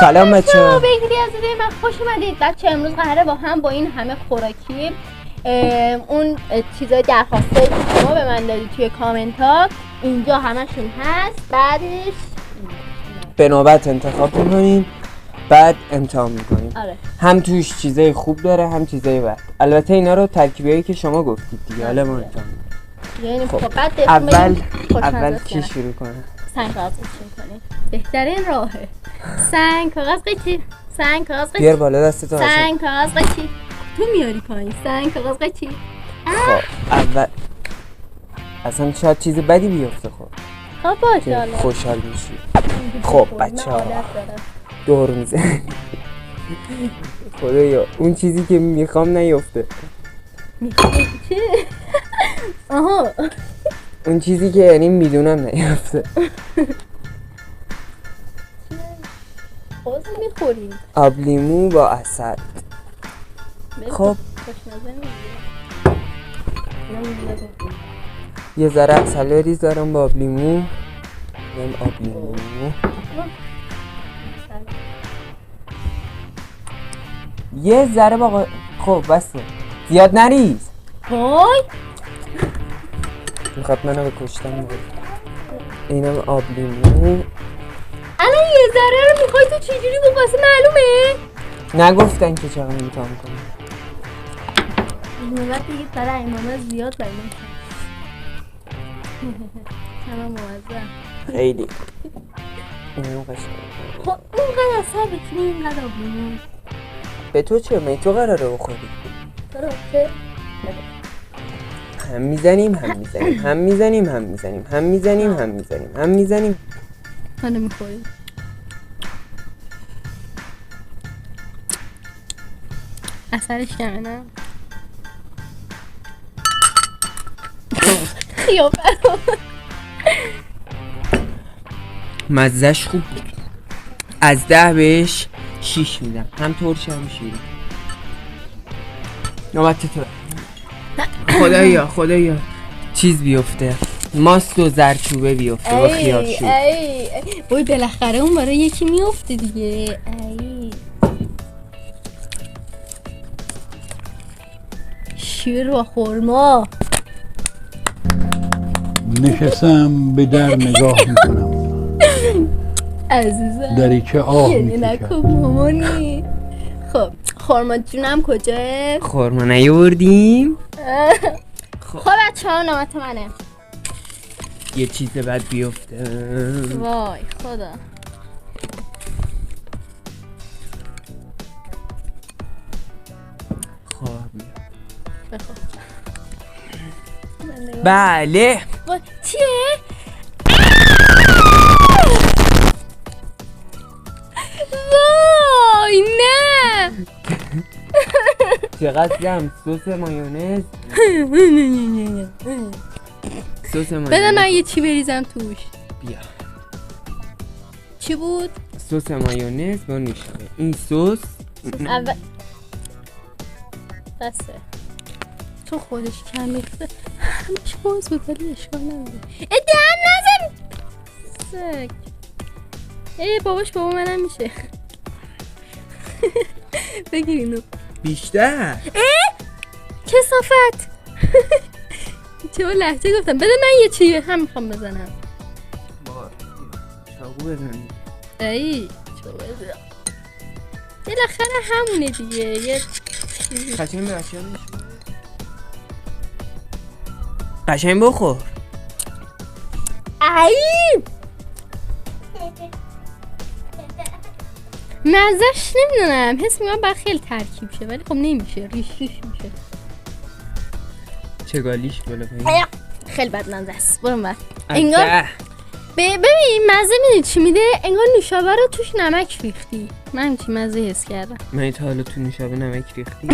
سلام بچه‌ها. بهتری عزیزی من خوش اومدید. بچه امروز قراره با هم با این همه خوراکی اون چیزای درخواسته که شما به من دادید توی کامنت ها اینجا همشون هست. بعدش به نوبت انتخاب میکنیم بعد امتحان میکنیم. آره. هم توش چیزای خوب داره هم چیزای بد. البته اینا رو ترکیبیایی که شما گفتید دیگه. حالا ما امتحان میکنیم. یعنی خب بعد اول کی شروع کنه؟ سنگ کاغذ قیچی کنیم. بهترین راهه. سنگ کاغذ قیچی. سنگ کاغذ قیچی. بیار بالا دستتو. سنگ کاغذ قیچی. تو میاری پایین. سنگ کاغذ قیچی. خب اول اصلا شاید چیز بدی بیفته. خب باشه حالا. خوشحال میشی. خب بچه‌ها دور میزنی. خدایا اون چیزی که میخوام نیفته. چی؟ آها اون چیزی که یعنی میدونم نیفته. باز میخوریم آب لیمو با عسل. خب یه ذره عسل بریز دارم با آب لیمو. آب لیمو یه ذره با خب بسه زیاد نریز. وای میخواد منو بکشتم میگه. اینم آب لیمو. الان یه ذره رو میخوای تو چجوری بپاسی معلومه؟ نگفتن که چقدر امتحان کنم. این وقت دیگه برای امامه زیاد باید همه موزه خیلی اینم قشنگه. خب اونقدر اصلا بکنی اینقدر آب لیمو به تو چه؟ می تو قراره بخوری. درسته؟ هم میزنیم هم میزنیم هم میزنیم هم میزنیم هم میزنیم هم میزنیم هم میزنیم. حالا میخوریم اثرش کمه نه؟ یا برام مزهش خوب بود. از 10 بهش 6 میدم. هم ترش هم شیرین. نوبت تو. خدایا چیز بیفته. ماست و زرچوبه بیفته با خیارشور. وای بالاخره اون برای یکی میفته دیگه. شیر و خرما. نشستم به در نگاه میکنم. عزیزم دریچه آه یعنی نکن مامانی. خب خرما جونم کجاه؟ خرما نیاوردیم. خب بچه ها نوبت منه. یه چیز بد بیفته. وای خدا. خب بخور. بله. وای چیه؟ وای نه. چقدر جم سس مایونز. سس مایونز. بده من یه چی بریزم توش. بیا. چی بود؟ سس مایونز با نوشابه. این سس اول بسه تو خودش کم میخوره. همش باز بود ولی اشکال نداره. دهن نزن سگ. باباش بابا منم میشه. بگیر اینو بیشتر. کثافت. چه با لحجه گفتم. بده من یه چی هم میخوام بزنم. چاقو بزنی. چه بزنم بالاخره همونه دیگه. یه قشنگ بخور. مزهش نمیدونم حس میکنم باید خیلی ترکیب شه ولی خب نمیشه. ریش میشه. چگالیش بالا پایین. خیلی بد مزه است. برم بعد انگار ببین مزه میدونی چی میده؟ انگار نوشابه رو توش نمک ریختی. من همچین مزه حس کردم. من تا حالا تو نوشابه نمک ریختی؟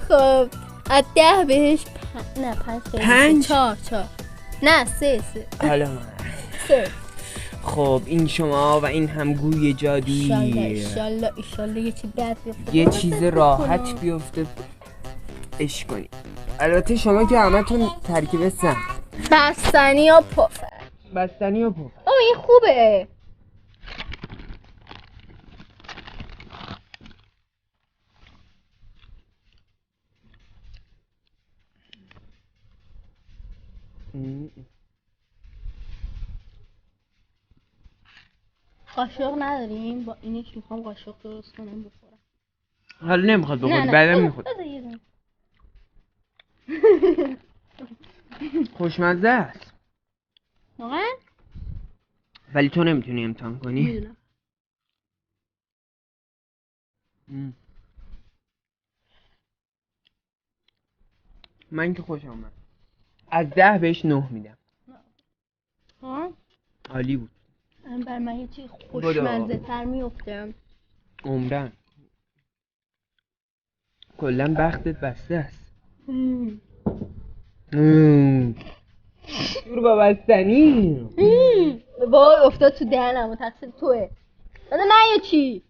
خب از 10 بهش نه 5 4 نه 3 حالا خب این شما و این هم گوی جادویی. ایشالله یه چی بد بیفته. یه چیز راحت بیفته اش کنی. البته شما که همه تون ترکیب سم بستنی یا پفک. بستنی و پف. این خوبه. قاشق نداریم؟ با اینش میخوام قاشق درست کنم بخورم. حالا نمیخواد بخوری، نه بعدا میخواد. بذار یه دونه. خوشمزه است واقعا؟ ولی تو نمیتونی امتحان کنی. میدونم. من که خوش آمد. از 10 بهش 9 میدم. ها؟ عالی بود. بر من یه چی خوشمزه تر میفته. عمرن کلن بختت بسته است. شور با بستنی. وای افتاد تو دهنم و تقصیر توه. داده من یه چی.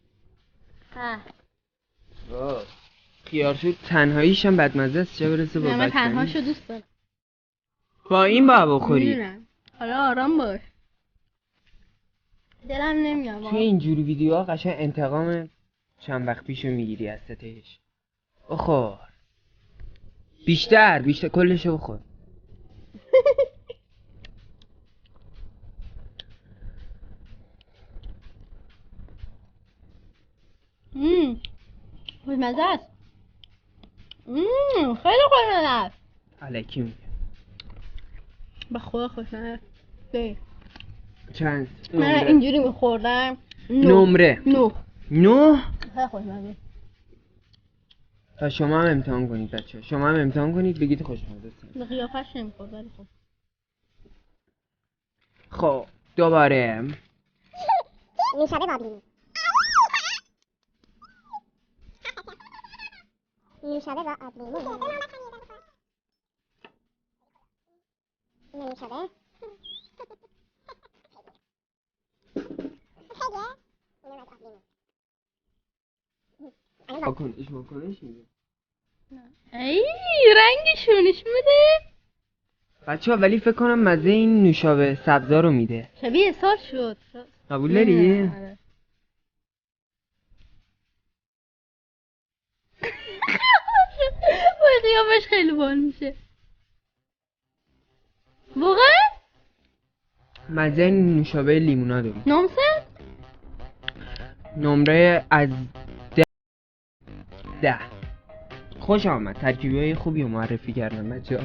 خیارشور تنهاییش هم بدمزه است، چه برسه با من بستنی. تنهاشو دوست دارم. با این با بخوری. میدونم. حالا آرام باش. دلم نمیاد. توی اینجوری ویدیوها قشنگ انتقام چند وقت پیشو میگیری از ستش. بخور بیشتر کلشو بخور. خوشمزه است. خیلی خوشمزه است. الکی میگه. به خدا خوشمزه است. چند من نمره؟ اینجوری میخوردم. نمره 9. خیلی خوشمزه. تا شما هم امتحان کنید بچه. شما هم امتحان کنید بگید خوشمزه است. به قیافش نمیخورد ولی خب. خب دوباره نوشابه بابلینی. نوشابه با آبلیمو. این نوشابه. واکنش میده. ای رنگشونش میده. بچه ها ولی فکر کنم مزه این نوشابه سبزا رو میده. شبیه سال شد. قبول داری؟ آره. وای قیافش خیلی بال میشه. واقعا؟ مزه این نوشابه لیمونا داری. نامسه؟ نمره از 10. خوش آمد. ترکیبی های خوبی رو معرفی کردم بچه ها.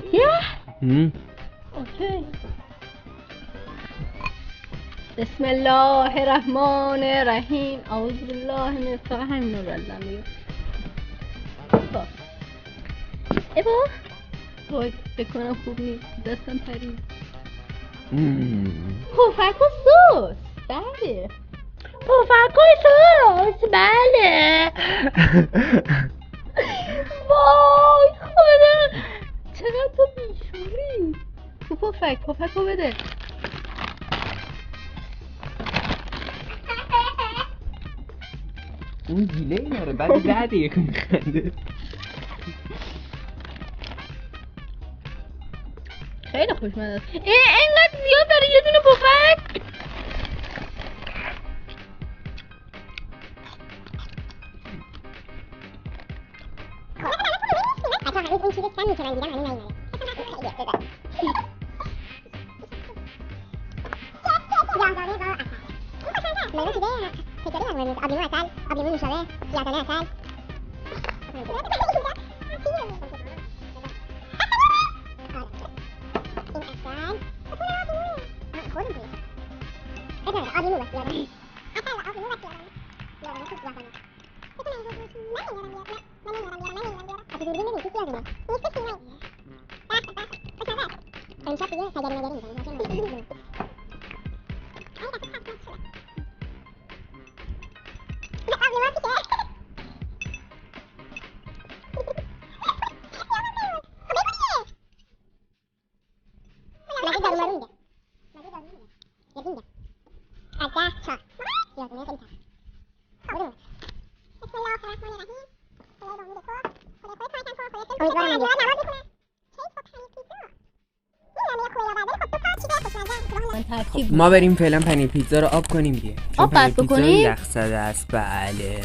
اوکی. بسم الله الرحمن الرحیم. اعوذ بالله من الشیطان الرجیم. ایوا وای بکنم خوب نیست. دستم پرید. پفک و سس. بله پفک و سس. بله. وای خدا چقدر تو بیشوری. تو پفک رو بده. اون گیله ای ناره بعد 10 دقیقه میخنده. خیلی خوشمزه است. اینقدر زیاد داره یه دونه پفک. بچه این چیز کمی که من دیدم همین نیماره. خیلی افتاده. یادانه با اصل. این خوشمزه است. چیزه تکری هم آبلیمو اصل. آبلیمو نوشابه. یادانه اصل. ترکیب ما بریم فعلا پنیر پیتزا رو آب کنیم دیگه. آب پنیر قطع پیتزا بکنیم؟ یخ زده است. بله.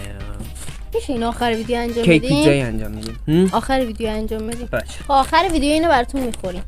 میشه این آخر ویدیو انجام کیک بدیم؟ پیتزایی انجام میدیم. آخر ویدیو انجام بدیم. باشه. آخر ویدیو اینو براتون میخوریم.